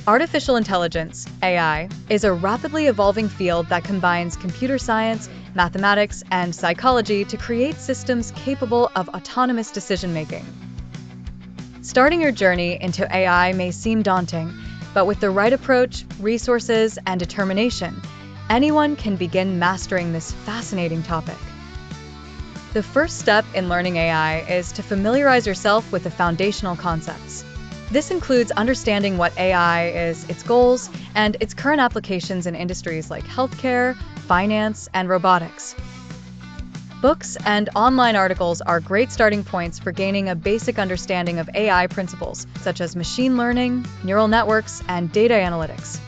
Artificial intelligence, AI, is a rapidly evolving field that combines computer science, mathematics, and psychology to create systems capable of autonomous decision-making. Starting your journey into AI may seem daunting, but with the right approach, resources, and determination, anyone can begin mastering this fascinating topic. The first step in learning AI is to familiarize yourself with the foundational concepts. This includes understanding what AI is, its goals, and its current applications in industries like healthcare, finance, and robotics. Books and online articles are great starting points for gaining a basic understanding of AI principles, such as machine learning, neural networks, and data analytics.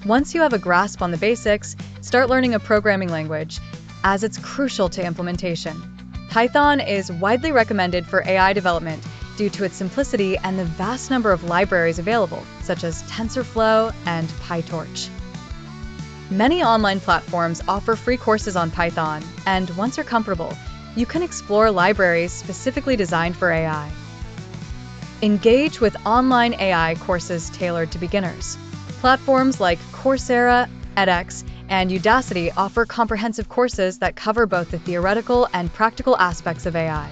Once you have a grasp on the basics, start learning a programming language, as it's crucial to implementation. Python is widely recommended for AI development due to its simplicity and the vast number of libraries available, such as TensorFlow and PyTorch. Many online platforms offer free courses on Python, and once you're comfortable, you can explore libraries specifically designed for AI. Engage with online AI courses tailored to beginners. Platforms like Coursera, edX, and Udacity offer comprehensive courses that cover both the theoretical and practical aspects of AI.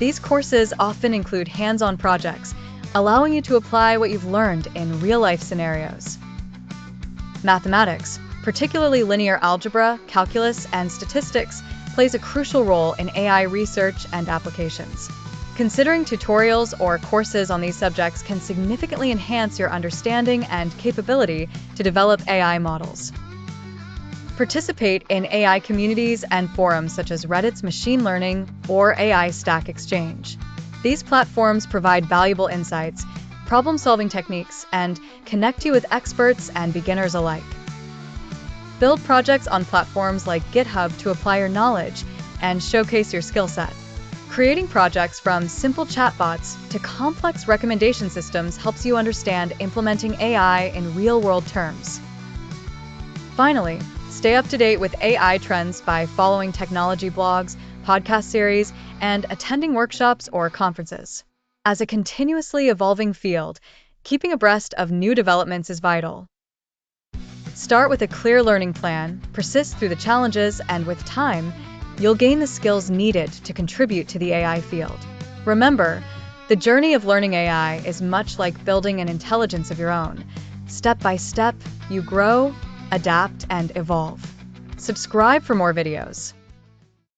These courses often include hands-on projects, allowing you to apply what you've learned in real-life scenarios. Mathematics, particularly linear algebra, calculus, and statistics, plays a crucial role in AI research and applications. Considering tutorials or courses on these subjects can significantly enhance your understanding and capability to develop AI models. Participate in AI communities and forums such as Reddit's Machine Learning or AI Stack Exchange. These platforms provide valuable insights, problem-solving techniques, and connect you with experts and beginners alike. Build projects on platforms like GitHub to apply your knowledge and showcase your skill set. Creating projects from simple chatbots to complex recommendation systems helps you understand implementing AI in real-world terms. Finally, stay up to date with AI trends by following technology blogs, podcast series, and attending workshops or conferences. As a continuously evolving field, keeping abreast of new developments is vital. Start with a clear learning plan, persist through the challenges, and with time, you'll gain the skills needed to contribute to the AI field. Remember, the journey of learning AI is much like building an intelligence of your own. Step by step, you grow, adapt, and evolve. Subscribe for more videos.